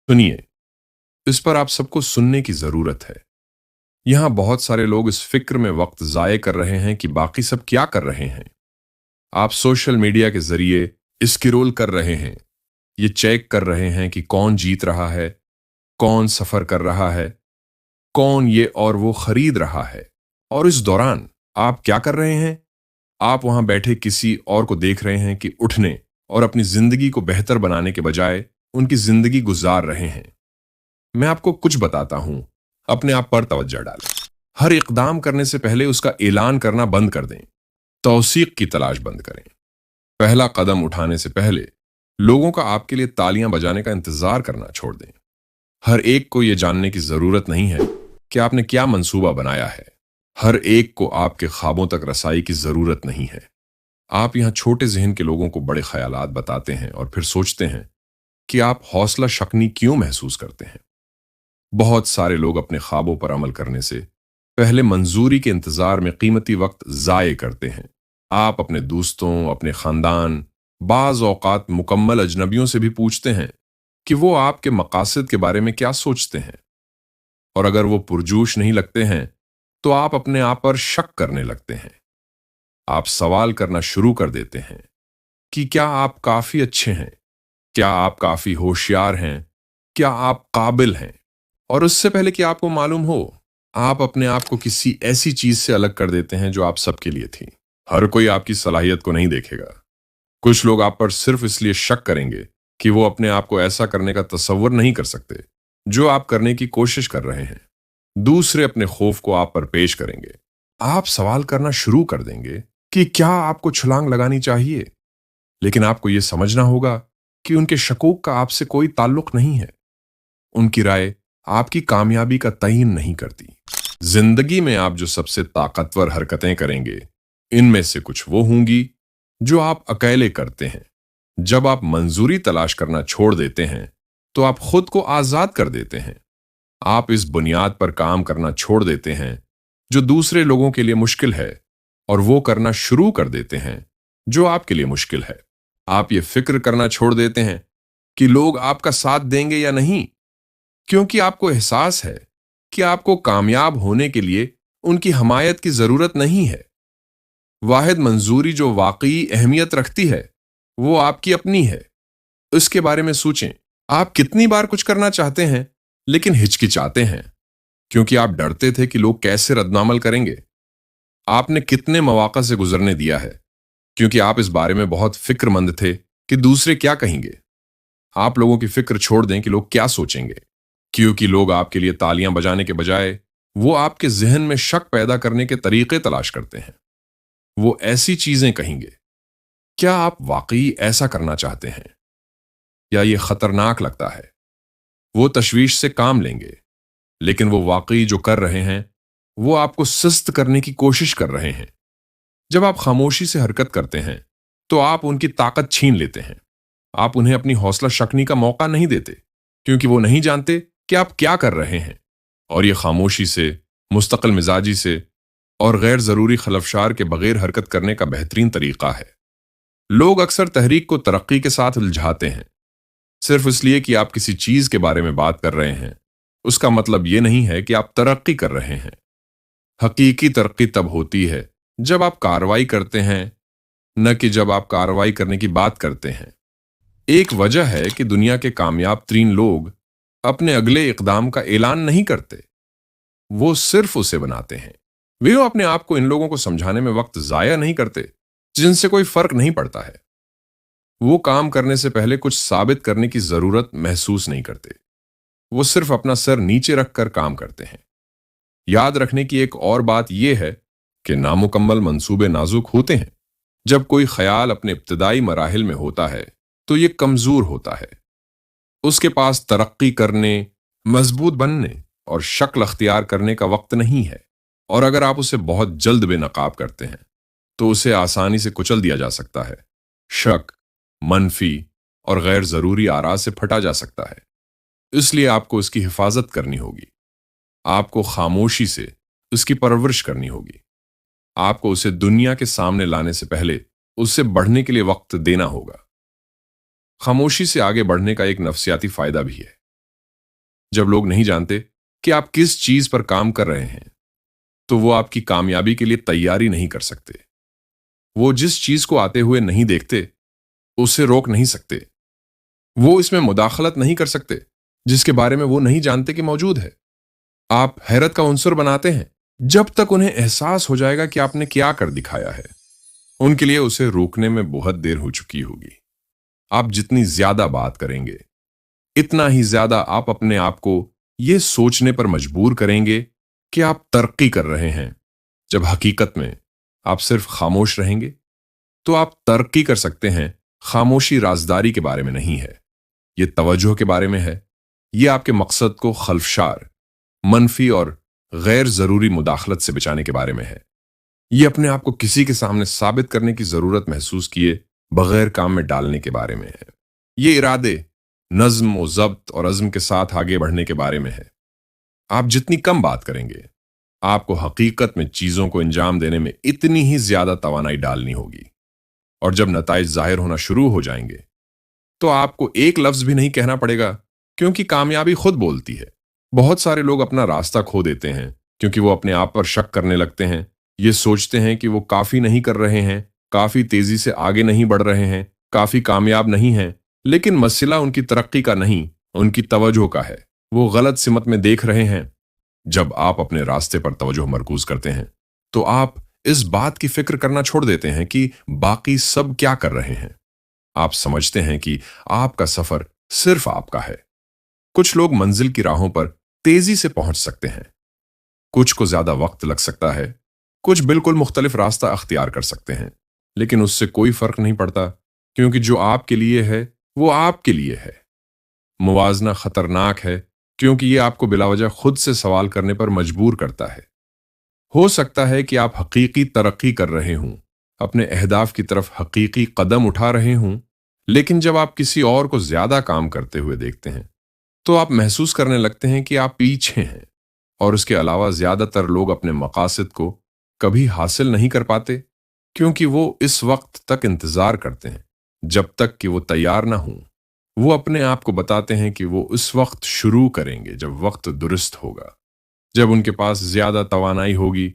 सुनिए, इस पर आप सबको सुनने की जरूरत है। यहाँ बहुत सारे लोग इस फिक्र में वक्त जाये कर रहे हैं कि बाकी सब क्या कर रहे हैं। आप सोशल मीडिया के जरिए स्क्रॉल कर रहे हैं, ये चेक कर रहे हैं कि कौन जीत रहा है, कौन सफर कर रहा है, कौन ये और वो खरीद रहा है। और इस दौरान आप क्या कर रहे हैं? आप वहां बैठे किसी और को देख रहे हैं कि उठने और अपनी जिंदगी को बेहतर बनाने के बजाय उनकी जिंदगी गुजार रहे हैं। मैं आपको कुछ बताता हूं, अपने आप पर तवज्जो डालें। हर इकदाम करने से पहले उसका ऐलान करना बंद कर दें। तौसीक की तलाश बंद करें। पहला कदम उठाने से पहले लोगों का आपके लिए तालियां बजाने का इंतजार करना छोड़ दें। हर एक को यह जानने की जरूरत नहीं है कि आपने क्या मंसूबा बनाया है। हर एक को आपके ख्वाबों तक रसाई की जरूरत नहीं है। आप यहां छोटे जहन के लोगों को बड़े ख्यालात बताते हैं और फिर सोचते हैं कि आप हौसला शक्नी क्यों महसूस करते हैं। बहुत सारे लोग अपने ख्वाबों पर अमल करने से पहले मंजूरी के इंतजार में कीमती वक्त जाये करते हैं। आप अपने दोस्तों, अपने खानदान, बाज औकात मुकम्मल अजनबियों से भी पूछते हैं कि वो आपके मकासद के बारे में क्या सोचते हैं। और अगर वो पुरजोश नहीं लगते हैं तो आप अपने आप पर शक करने लगते हैं। आप सवाल करना शुरू कर देते हैं कि क्या आप काफी अच्छे हैं, क्या आप काफी होशियार हैं, क्या आप काबिल हैं। और उससे पहले कि आपको मालूम हो, आप अपने आप को किसी ऐसी चीज से अलग कर देते हैं जो आप सबके लिए थी। हर कोई आपकी सलाहियत को नहीं देखेगा। कुछ लोग आप पर सिर्फ इसलिए शक करेंगे कि वो अपने आप को ऐसा करने का तसव्वुर नहीं कर सकते जो आप करने की कोशिश कर रहे हैं। दूसरे अपने खौफ को आप पर पेश करेंगे। आप सवाल करना शुरू कर देंगे कि क्या आपको छलांग लगानी चाहिए, लेकिन आपको यह समझना होगा कि उनके शकूक का आपसे कोई ताल्लुक नहीं है। उनकी राय आपकी कामयाबी का तयन नहीं करती। जिंदगी में आप जो सबसे ताकतवर हरकतें करेंगे, इनमें से कुछ वो होंगी जो आप अकेले करते हैं। जब आप मंजूरी तलाश करना छोड़ देते हैं तो आप खुद को आजाद कर देते हैं। आप इस बुनियाद पर काम करना छोड़ देते हैं जो दूसरे लोगों के लिए मुश्किल है, और वो करना शुरू कर देते हैं जो आपके लिए मुश्किल है। आप ये फिक्र करना छोड़ देते हैं कि लोग आपका साथ देंगे या नहीं, क्योंकि आपको एहसास है कि आपको कामयाब होने के लिए उनकी हमायत की जरूरत नहीं है। वाहिद मंजूरी जो वाकई अहमियत रखती है वो आपकी अपनी है। इसके बारे में सोचें। आप कितनी बार कुछ करना चाहते हैं लेकिन हिचकिचाते हैं क्योंकि आप डरते थे कि लोग कैसे रद्दअमल करेंगे। आपने कितने मौका से गुजरने दिया है क्योंकि आप इस बारे में बहुत फिक्रमंद थे कि दूसरे क्या कहेंगे। आप लोगों की फिक्र छोड़ दें कि लोग क्या सोचेंगे, क्योंकि लोग आपके लिए तालियां बजाने के बजाय वो आपके जहन में शक पैदा करने के तरीके तलाश करते हैं। वो ऐसी चीजें कहेंगे। क्या आप वाकई ऐसा करना चाहते हैं या ये खतरनाक लगता है? वो तशवीश से काम लेंगे, लेकिन वो वाकई जो कर रहे हैं वो आपको सुस्त करने की कोशिश कर रहे हैं। जब आप खामोशी से हरकत करते हैं तो आप उनकी ताकत छीन लेते हैं। आप उन्हें अपनी हौसला शक्नी का मौका नहीं देते क्योंकि वो नहीं जानते कि आप क्या कर रहे हैं। और ये खामोशी से, मुस्तकिल मिजाजी से और गैर जरूरी खलफशार के बगैर हरकत करने का बेहतरीन तरीका है। लोग अक्सर तहरीक को तरक्की के साथ उलझाते हैं। सिर्फ इसलिए कि आप किसी चीज के बारे में बात कर रहे हैं, उसका मतलब ये नहीं है कि आप तरक्की कर रहे हैं। हकीकी तरक्की तब होती है जब आप कार्रवाई करते हैं, न कि जब आप कार्रवाई करने की बात करते हैं। एक वजह है कि दुनिया के कामयाब तरीन लोग अपने अगले इकदाम का ऐलान नहीं करते, वो सिर्फ उसे बनाते हैं। वे अपने आप को इन लोगों को समझाने में वक्त जाया नहीं करते जिनसे कोई फर्क नहीं पड़ता है। वो काम करने से पहले कुछ साबित करने की जरूरत महसूस नहीं करते। वो सिर्फ अपना सर नीचे रखकर काम करते हैं। याद रखने की एक और बात यह है कि नामुकम्मल मंसूबे नाजुक होते हैं। जब कोई ख्याल अपने इब्तदाई मराहिल में होता है तो ये कमजोर होता है। उसके पास तरक्की करने, मजबूत बनने और शक्ल अख्तियार करने का वक्त नहीं है। और अगर आप उसे बहुत जल्द बेनकाब करते हैं तो उसे आसानी से कुचल दिया जा सकता है। शक, मनफी और गैर जरूरी आरा से फटा जा सकता है। इसलिए आपको इसकी हिफाजत करनी होगी। आपको खामोशी से उसकी परवरिश करनी होगी। आपको उसे दुनिया के सामने लाने से पहले उससे बढ़ने के लिए वक्त देना होगा। खामोशी से आगे बढ़ने का एक नफसियाती फायदा भी है। जब लोग नहीं जानते कि आप किस चीज पर काम कर रहे हैं, तो वो आपकी कामयाबी के लिए तैयारी नहीं कर सकते। वो जिस चीज को आते हुए नहीं देखते, उसे रोक नहीं सकते। वो इसमें मुदाखलत नहीं कर सकते जिसके बारे में वो नहीं जानते कि मौजूद है। आप हैरत का उनसर बनाते हैं जब तक उन्हें एहसास हो जाएगा कि आपने क्या कर दिखाया है। उनके लिए उसे रोकने में बहुत देर हो चुकी होगी। आप जितनी ज्यादा बात करेंगे, इतना ही ज्यादा आप अपने आप को यह सोचने पर मजबूर करेंगे कि आप तरक्की कर रहे हैं। जब हकीकत में आप सिर्फ खामोश रहेंगे, तो आप तरक्की कर सकते हैं। खामोशी राजदारी के बारे में नहीं है, ये तवज्जो के बारे में है। ये आपके मकसद को खल्फशार, मनफी और गैर जरूरी मुदाखलत से बचाने के बारे में है। ये अपने आप को किसी के सामने साबित करने की जरूरत महसूस किए बगैर काम में डालने के बारे में है। ये इरादे, नज्म व ज़ब्त और अज़्म के साथ आगे बढ़ने के बारे में है। आप जितनी कम बात करेंगे, आपको हकीकत में चीजों को अंजाम देने में इतनी ही ज्यादा तवानाई डालनी होगी। और जब नताइज जाहिर होना शुरू हो जाएंगे, तो आपको एक लफ्ज भी नहीं कहना पड़ेगा, क्योंकि कामयाबी खुद बोलती है। बहुत सारे लोग अपना रास्ता खो देते हैं क्योंकि वो अपने आप पर शक करने लगते हैं। ये सोचते हैं कि वो काफी नहीं कर रहे हैं, काफी तेजी से आगे नहीं बढ़ रहे हैं, काफी कामयाब नहीं हैं। लेकिन मसला उनकी तरक्की का नहीं, उनकी तवज्जो का है। वो गलत सिमत में देख रहे हैं। जब आप अपने रास्ते पर तवज्जो मरकूज करते हैं, तो आप इस बात की फिक्र करना छोड़ देते हैं कि बाकी सब क्या कर रहे हैं। आप समझते हैं कि आपका सफर सिर्फ आपका है। कुछ लोग मंजिल की राहों पर तेजी से पहुंच सकते हैं, कुछ को ज्यादा वक्त लग सकता है, कुछ बिल्कुल मुख्तलिफ रास्ता अख्तियार कर सकते हैं। लेकिन उससे कोई फर्क नहीं पड़ता, क्योंकि जो आपके लिए है वो आपके लिए है। मुवाजना खतरनाक है, क्योंकि ये आपको बिलावजह खुद से सवाल करने पर मजबूर करता है। हो सकता है कि आप हकीकी तरक्की कर रहे हों, अपने अहदाफ की तरफ हकीकी कदम उठा रहे हों, लेकिन जब आप किसी और को ज्यादा काम करते हुए देखते हैं, तो आप महसूस करने लगते हैं कि आप पीछे हैं। और उसके अलावा ज्यादातर लोग अपने मकासद को कभी हासिल नहीं कर पाते, क्योंकि वो इस वक्त तक इंतजार करते हैं जब तक कि वो तैयार ना हों। वो अपने आप को बताते हैं कि वो उस वक्त शुरू करेंगे जब वक्त दुरुस्त होगा, जब उनके पास ज्यादा तवानाई होगी,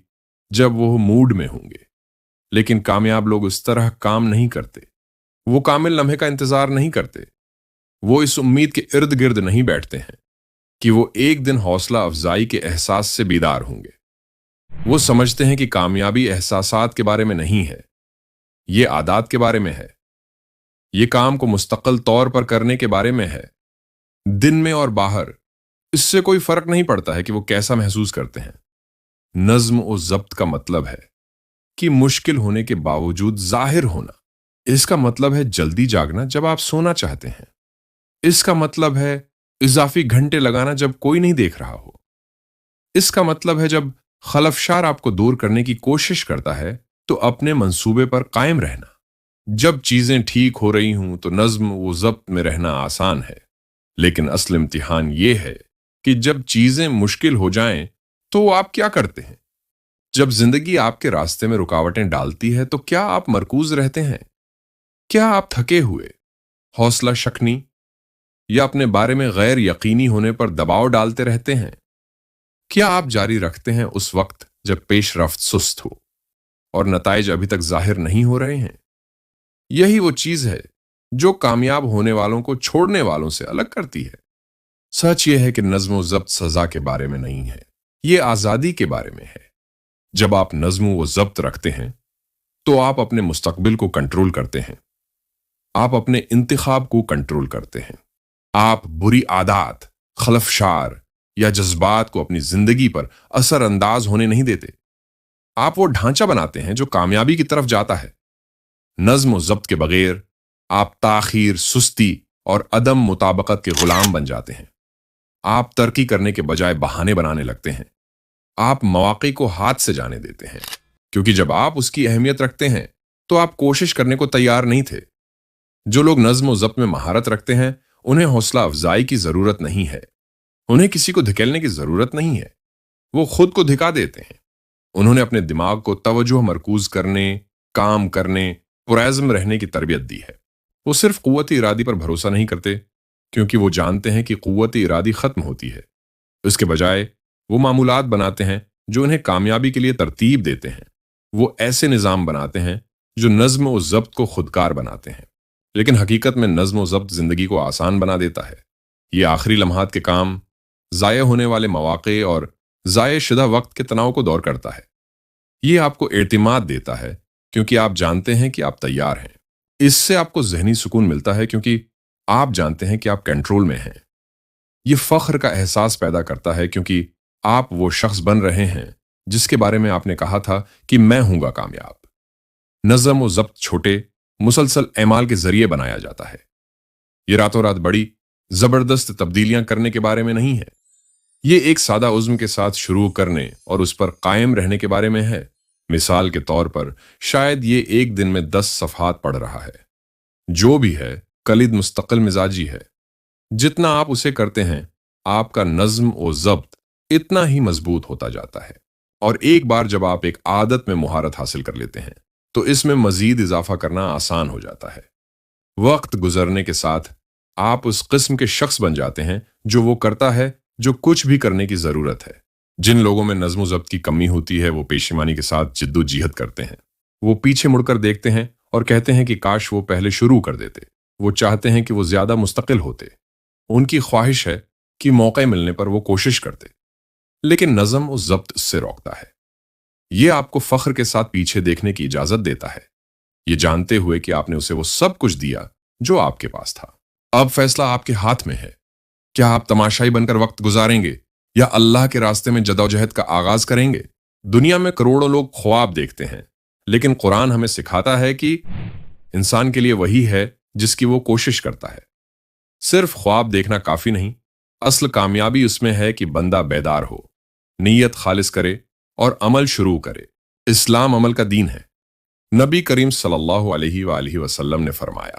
जब वो मूड में होंगे। लेकिन कामयाब लोग उस तरह काम नहीं करते। वो कामिल लम्हे का इंतजार नहीं करते। वो इस उम्मीद के इर्द गिर्द नहीं बैठते हैं कि वो एक दिन हौसला अफजाई के एहसास से बीदार होंगे। वो समझते हैं कि कामयाबी एहसासात के बारे में नहीं है, ये आदात के बारे में है। ये काम को मुस्तकिल तौर पर करने के बारे में है। दिन में और बाहर इससे कोई फर्क नहीं पड़ता है कि वो कैसा महसूस करते हैं। नज्म और ज़ब्त का मतलब है कि मुश्किल होने के बावजूद जाहिर होना। इसका मतलब है जल्दी जागना जब आप सोना चाहते हैं। इसका मतलब है इजाफी घंटे लगाना जब कोई नहीं देख रहा हो। इसका मतलब है जब खलफशार आपको दूर करने की कोशिश करता है, तो अपने मंसूबे पर कायम रहना। जब चीजें ठीक हो रही हों तो नज्म व ज़ब्त में रहना आसान है, लेकिन असल इम्तिहान ये है कि जब चीजें मुश्किल हो जाएं, तो आप क्या करते हैं? जब जिंदगी आपके रास्ते में रुकावटें डालती है, तो क्या आप मरकूज रहते हैं? क्या आप थके हुए, हौसला शकनी या अपने बारे में गैर यकीनी होने पर दबाव डालते रहते हैं? क्या आप जारी रखते हैं उस वक्त जब पेशरफ्त सुस्त हो और नताइज अभी तक जाहिर नहीं हो रहे हैं? यही वो चीज है जो कामयाब होने वालों को छोड़ने वालों से अलग करती है। सच यह है कि नज्म व ज़ब्त सजा के बारे में नहीं है, ये आजादी के बारे में है। जब आप नज्म व ज़ब्त रखते हैं, तो आप अपने मुस्तकबिल को कंट्रोल करते हैं। आप अपने इंतिखाब को कंट्रोल करते हैं। आप बुरी आदत, खलफशार या जज्बात को अपनी जिंदगी पर असर अंदाज होने नहीं देते। आप वो ढांचा बनाते हैं जो कामयाबी की तरफ जाता है। नज्म व ज़ब्त के बगैर आप ताखीर, सुस्ती और अदम मुताबकत के गुलाम बन जाते हैं। आप तरक्की करने के बजाय बहाने बनाने लगते हैं। आप मौके को हाथ से जाने देते हैं, क्योंकि जब आप उसकी अहमियत रखते हैं, तो आप कोशिश करने को तैयार नहीं थे। जो लोग नज्म व ज़ब्त में महारत रखते हैं, उन्हें हौसला अफजाई की जरूरत नहीं है। उन्हें किसी को धकेलने की जरूरत नहीं है। वो खुद को धिका देते हैं। उन्होंने अपने दिमाग को तवज्जो मरकूज करने, काम करने, पुरज़्म रहने की तरबियत दी है। वो सिर्फ कुव्वत इरादी पर भरोसा नहीं करते, क्योंकि वो जानते हैं कि कुव्वत इरादी खत्म होती है, اس کے بجائے وہ معمولات بناتے ہیں جو انہیں کامیابی کے لیے ترتیب دیتے ہیں۔ وہ ایسے نظام بناتے ہیں جو نظم و ضبط کو خودکار بناتے ہیں، لیکن حقیقت میں نظم و ضبط زندگی کو آسان بنا دیتا ہے۔ یہ آخری لمحات کے کام، ضائع ہونے والے مواقع اور ضائع شدہ وقت کے تناؤ کو دور کرتا ہے۔ یہ آپ کو اعتماد دیتا ہے کیونکہ آپ جانتے ہیں کہ آپ تیار ہیں۔ اس سے آپ کو ذہنی سکون ملتا ہے کیونکہ آپ جانتے ہیں کہ آپ کنٹرول میں ہیں۔ یہ فخر کا احساس پیدا کرتا ہے کیونکہ آپ وہ شخص بن رہے ہیں جس کے بارے میں آپ نے کہا تھا کہ میں ہوں گا کامیاب۔ نظم و ضبط چھوٹے، مسلسل اعمال کے ذریعے بنایا جاتا ہے۔ یہ راتوں رات بڑی، زبردست تبدیلیاں کرنے کے بارے میں نہیں ہے۔ یہ ایک سادہ عزم کے ساتھ شروع کرنے اور اس پر قائم رہنے کے بارے میں ہے۔ مثال کے طور پر شاید یہ ایک دن میں 10 صفحات پڑھ رہا ہے۔ جو بھی ہے، کلید مستقل مزاجی ہے۔ جتنا آپ اسے کرتے ہیں، آپ کا نظم و ضبط اتنا ہی مضبوط ہوتا جاتا ہے، اور ایک بار جب آپ ایک عادت میں مہارت حاصل کر لیتے ہیں تو اس میں مزید اضافہ کرنا آسان ہو جاتا ہے۔ وقت گزرنے کے ساتھ آپ اس قسم کے شخص بن جاتے ہیں جو وہ کرتا ہے جو کچھ بھی کرنے کی ضرورت ہے۔ جن لوگوں میں نظم و ضبط کی کمی ہوتی ہے وہ پیشیمانی کے ساتھ جد و جہد کرتے ہیں۔ وہ پیچھے مڑ کر دیکھتے ہیں اور کہتے ہیں کہ کاش وہ پہلے شروع کر دیتے۔ وہ چاہتے ہیں کہ وہ زیادہ مستقل ہوتے۔ ان کی خواہش ہے کہ موقع ملنے پر وہ کوشش کرتے، لیکن نظم و ضبط اس سے روکتا ہے۔ یہ آپ کو فخر کے ساتھ پیچھے دیکھنے کی اجازت دیتا ہے، یہ جانتے ہوئے کہ آپ نے اسے وہ سب کچھ دیا جو آپ کے پاس تھا۔ اب فیصلہ آپ کے ہاتھ میں ہے۔ کیا آپ تماشائی بن کر وقت گزاریں گے یا اللہ کے راستے میں جدوجہد کا آغاز کریں گے؟ دنیا میں کروڑوں لوگ خواب دیکھتے ہیں، لیکن قرآن ہمیں سکھاتا ہے کہ انسان کے لیے وہی ہے جس کی وہ کوشش کرتا ہے۔ صرف خواب دیکھنا کافی نہیں، اصل کامیابی اس میں ہے کہ بندہ بیدار ہو، نیت خالص کرے اور عمل شروع کرے۔ اسلام عمل کا دین ہے۔ نبی کریم صلی اللہ علیہ وآلہ وسلم نے فرمایا،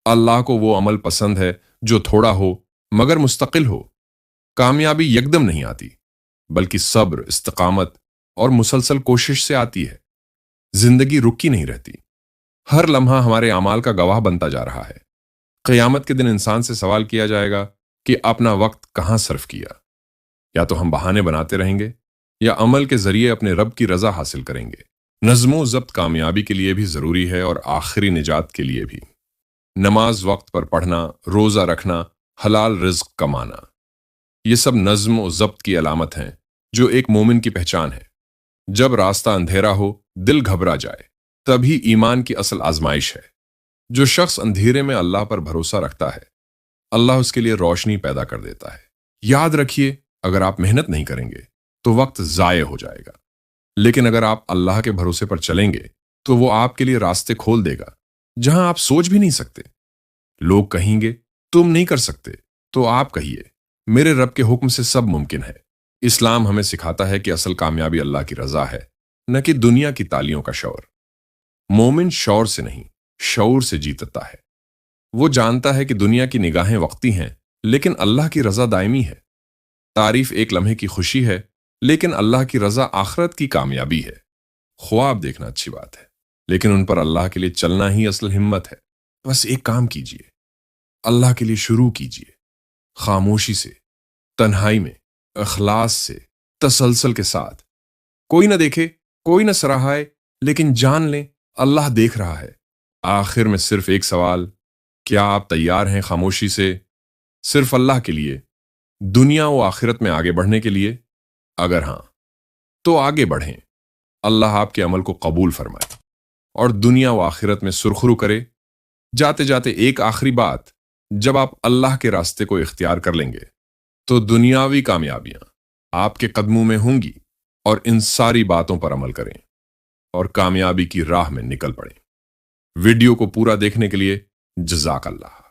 اللہ کو وہ عمل پسند ہے جو تھوڑا ہو مگر مستقل ہو۔ کامیابی یکدم نہیں آتی، بلکہ صبر، استقامت اور مسلسل کوشش سے آتی ہے۔ زندگی رکی نہیں رہتی، ہر لمحہ ہمارے اعمال کا گواہ بنتا جا رہا ہے۔ قیامت کے دن انسان سے سوال کیا جائے گا کہ اپنا وقت کہاں صرف کیا۔ یا تو ہم بہانے بناتے رہیں گے یا عمل کے ذریعے اپنے رب کی رضا حاصل کریں گے۔ نظم و ضبط کامیابی کے لیے بھی ضروری ہے اور آخری نجات کے لیے بھی۔ نماز وقت پر پڑھنا، روزہ رکھنا، حلال رزق کمانا، یہ سب نظم و ضبط کی علامت ہیں جو ایک مومن کی پہچان ہے۔ جب راستہ اندھیرا ہو، دل گھبرا جائے، تبھی ایمان کی اصل آزمائش ہے۔ جو شخص اندھیرے میں اللہ پر بھروسہ رکھتا ہے، اللہ اس کے لیے روشنی پیدا کر دیتا ہے۔ یاد رکھیے، اگر آپ محنت نہیں کریں گے تو وقت ضائع ہو جائے گا، لیکن اگر آپ اللہ کے بھروسے پر چلیں گے تو وہ آپ کے لیے راستے کھول دے گا جہاں آپ سوچ بھی نہیں سکتے۔ لوگ کہیں گے تم نہیں کر سکتے، تو آپ کہیے میرے رب کے حکم سے سب ممکن ہے۔ اسلام ہمیں سکھاتا ہے کہ اصل کامیابی اللہ کی رضا ہے، نہ کہ دنیا کی تالیوں کا شور۔ مومن شور سے نہیں، شعور سے جیتتا ہے۔ وہ جانتا ہے کہ دنیا کی نگاہیں وقتی ہیں، لیکن اللہ کی رضا دائمی ہے۔ تعریف ایک لمحے کی خوشی ہے، لیکن اللہ کی رضا آخرت کی کامیابی ہے۔ خواب دیکھنا اچھی بات ہے، لیکن ان پر اللہ کے لیے چلنا ہی اصل ہمت ہے۔ بس ایک کام کیجئے، اللہ کے لیے شروع کیجئے، خاموشی سے، تنہائی میں، اخلاص سے، تسلسل کے ساتھ۔ کوئی نہ دیکھے، کوئی نہ سراہائے، لیکن جان لیں اللہ دیکھ رہا ہے۔ آخر میں صرف ایک سوال، کیا آپ تیار ہیں خاموشی سے، صرف اللہ کے لیے، دنیا و آخرت میں آگے بڑھنے کے لیے؟ اگر ہاں تو آگے بڑھیں۔ اللہ آپ کے عمل کو قبول فرمائے اور دنیا و آخرت میں سرخرو کرے۔ جاتے جاتے ایک آخری بات، جب آپ اللہ کے راستے کو اختیار کر لیں گے تو دنیاوی کامیابیاں آپ کے قدموں میں ہوں گی، اور ان ساری باتوں پر عمل کریں اور کامیابی کی راہ میں نکل پڑیں۔ ویڈیو کو پورا دیکھنے کے لیے جزاک اللہ۔